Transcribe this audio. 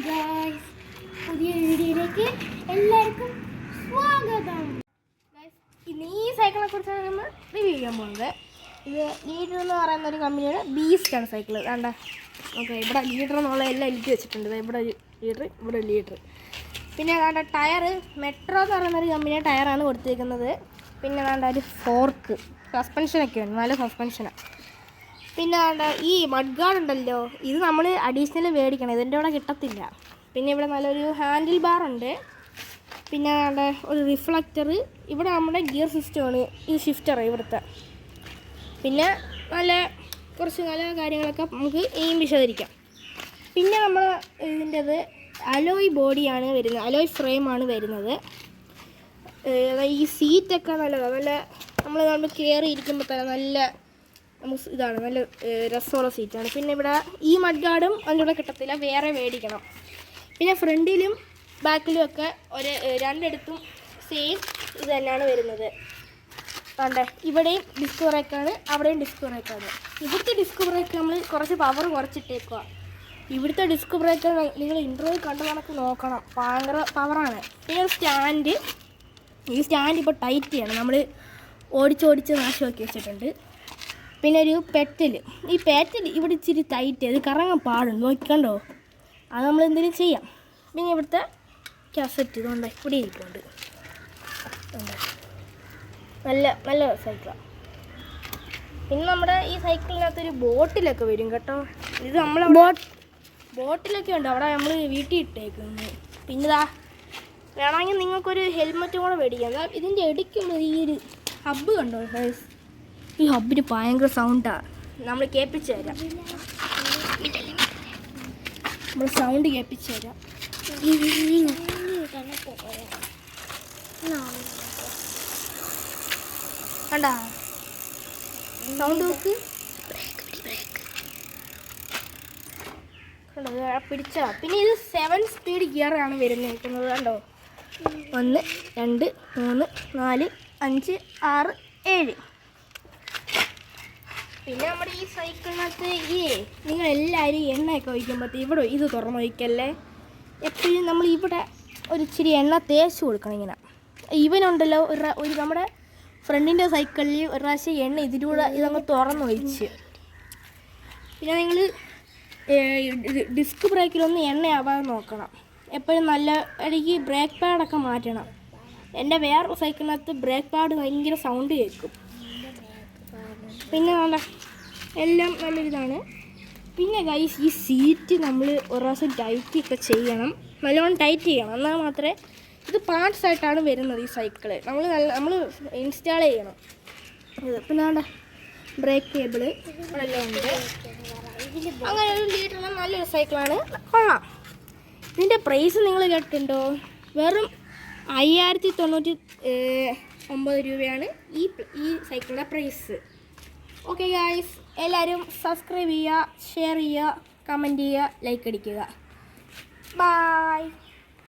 Guys, പുതിയ വീഡിയോയിലേക്ക് എല്ലാവർക്കും സ്വാഗതം. ഇന്ന് ഈ സൈക്കിളിനെ കുറിച്ചാണ് നമ്മൾ റിവ്യൂ ചെയ്യാൻ പോകുന്നത്. ഇത് ലീഡർ എന്ന് പറയുന്ന ഒരു കമ്പനിയുടെ ബീസ്റ്റാണ് സൈക്കിൾ. വേണ്ട ഓക്കെ, ഇവിടെ ലീഡർ എന്നുള്ള എല്ലാം എഴുതി വെച്ചിട്ടുണ്ട്. ഇവിടെ ലീഡർ, ഇവിടെ ലീഡർ. പിന്നെ വേണ്ട ടയർ മെട്രോ എന്ന് പറയുന്ന ഒരു കമ്പനിയുടെ ടയറാണ് കൊടുത്തിരിക്കുന്നത്. പിന്നെ വേണ്ട ഒരു ഫോർക്ക്, സസ്പെൻഷനൊക്കെ ഉണ്ട്, നല്ല സസ്പെൻഷനാണ്. പിന്നെ വേണ്ട ഈ മഡ് ഗാർഡ് ഉണ്ടല്ലോ, ഇത് നമ്മൾ അഡീഷണൽ മേടിക്കണം, ഇതിൻ്റെ ഇവിടെ കിട്ടത്തില്ല. പിന്നെ ഇവിടെ നല്ലൊരു ഹാൻഡിൽ ബാർ ഉണ്ട്. പിന്നെ വേണ്ട ഒരു റിഫ്ലക്റ്റർ. ഇവിടെ നമ്മുടെ ഗിയർ സിസ്റ്റമാണ്, ഈ ഷിഫ്റ്റർ ഇവിടുത്തെ. പിന്നെ കുറച്ച് നല്ല കാര്യങ്ങളൊക്കെ നമുക്ക് വിശദീകരിക്കാം. പിന്നെ നമ്മൾ ഇതിൻ്റെത് അലോയ് ബോഡിയാണ് വരുന്നത്, അലോയ് ഫ്രെയിമാണ് വരുന്നത്. ഈ സീറ്റൊക്കെ നല്ലതാണ്, നല്ല നമ്മൾ കയറി ഇരിക്കുമ്പോൾ തന്നെ നല്ല ഇതാണ്, നല്ല രസമുള്ള സീറ്റാണ്. പിന്നെ ഇവിടെ ഈ മഡ് ഗാർഡും അതിൻ്റെ കൂടെ കിട്ടത്തില്ല, വേറെ മേടിക്കണം. പിന്നെ ഫ്രണ്ടിലും ബാക്കിലും ഒക്കെ രണ്ടിടത്തും സെയിം ഇത് തന്നെയാണ് വരുന്നത്. കണ്ടേ, ഇവിടെയും ഡിസ്ക് ബ്രേക്കാണ്, അവിടെയും ഡിസ്ക് ബ്രേക്കാണ്. ഇവിടുത്തെ ഡിസ്ക് ബ്രേക്ക് നമ്മൾ കുറച്ച് പവർ കുറച്ചിട്ടേക്കുക. ഇവിടുത്തെ ഡിസ്ക് ബ്രേക്ക് നിങ്ങൾ ഇൻ്റർവ്യൂ കണ്ടു കണക്ക് നോക്കണം, ഭയങ്കര പവറാണ്. പിന്നെ ഒരു സ്റ്റാൻഡ്, ഈ സ്റ്റാൻഡ് ഇപ്പോൾ ടൈറ്റ് ചെയ്യണം, നമ്മൾ ഓടിച്ചോടിച്ച് നാശമാക്കി വെച്ചിട്ടുണ്ട്. പിന്നെ ഒരു പെറ്റൽ, ഈ പെറ്റൽ ഇവിടെ ഇച്ചിരി ടൈറ്റ് ചെയ്ത് കറങ്ങാൻ പാടുണ്ട്, നോക്കണ്ടോ, അത് നമ്മൾ എന്തെങ്കിലും ചെയ്യാം. പിന്നെ ഇവിടുത്തെ കാസറ്റ് ഇതുകൊണ്ട് ഇവിടെ ഇരിക്കുന്നുണ്ട്, നല്ല സൈക്കിളാണ്. പിന്നെ നമ്മുടെ ഈ സൈക്കിളിനകത്തൊരു ബോട്ടിലൊക്കെ വരും കേട്ടോ. ഇത് നമ്മൾ ബോട്ടിലൊക്കെ ഉണ്ട്, അവിടെ നമ്മൾ വീട്ടിൽ ഇട്ടേക്കുന്നു. പിന്നെ ഇതാ വേണമെങ്കിൽ നിങ്ങൾക്കൊരു ഹെൽമെറ്റും കൂടെ മേടിക്കാം. ഇതിൻ്റെ ഇടയ്ക്കുള്ള ഈ ഒരു ഹബ്ബ് കണ്ടോ, ഈ ഹബ്ബിന് ഭയങ്കര സൗണ്ടാണ്, നമ്മൾ കേൾപ്പിച്ച് തരാം. നമ്മൾ സൗണ്ട് കേൾപ്പിച്ച് തരാം. കണ്ടാ സൗണ്ട് നോക്ക്, കണ്ടോ പിടിച്ചാ. പിന്നെ ഇത് 7 സ്പീഡ് ഗിയറാണ് വരുന്നത് കണ്ടോ. 1 2 3 4 5 6 7. പിന്നെ നമ്മുടെ ഈ സൈക്കിളിനകത്ത് നിങ്ങൾ എല്ലാവരും എണ്ണയൊക്കെ ഒഴിക്കുമ്പോഴത്തേ ഇവിടെ ഇത് തുറന്ന് ഒഴിക്കല്ലേ. എപ്പോഴും നമ്മൾ ഇവിടെ ഒരു ഇച്ചിരി എണ്ണ തേച്ച് കൊടുക്കണം. ഇങ്ങനെ ഇവനുണ്ടല്ലോ ഒരു നമ്മുടെ ഫ്രണ്ടിൻ്റെ സൈക്കിളിൽ ഒരു പ്രാവശ്യം എണ്ണ ഇതിലൂടെ ഇതങ്ങ് തുറന്നൊഴിച്ച്. പിന്നെ നിങ്ങൾ ഡിസ്ക് ബ്രേക്കിലൊന്നും എണ്ണയാവാതെ നോക്കണം. എപ്പോഴും നല്ല ഇടയ്ക്ക് ബ്രേക്ക് പാഡൊക്കെ മാറ്റണം. എൻ്റെ വേറെ സൈക്കിളിനകത്ത് ബ്രേക്ക് പാഡ് ഭയങ്കര സൗണ്ട് കേൾക്കും. പിന്നെ എല്ലാം നല്ലൊരിതാണ്. പിന്നെ ഗൈസ്, ഈ സീറ്റ് നമ്മൾ ഒരു പ്രാവശ്യം ടൈറ്റൊക്കെ ചെയ്യണം, നല്ലോണം ടൈറ്റ് ചെയ്യണം, എന്നാൽ മാത്രമേ ഇത് പാർട്സ് ആയിട്ടാണ് വരുന്നത്. ഈ സൈക്കിള് നമ്മൾ ഇൻസ്റ്റാൾ ചെയ്യണം. പിന്നെ ബ്രേക്ക് കേബിള് എല്ലാം ഉണ്ട്. അങ്ങനെ ഒരു ലീറ്ററിന് നല്ലൊരു സൈക്കിളാണ്, കൊള്ളാം. ഇതിൻ്റെ പ്രൈസ് നിങ്ങൾ കേട്ടിട്ടുണ്ടോ? വെറും 5099 രൂപയാണ് ഈ സൈക്കിളിൻ്റെ പ്രൈസ്. ഓക്കെ ഗായ്സ്, എല്ലാവരും സബ്സ്ക്രൈബ് ചെയ്യുക, ഷെയർ ചെയ്യുക, കമൻറ്റ് ചെയ്യുക, ലൈക്ക് അടിക്കുക. ബൈ.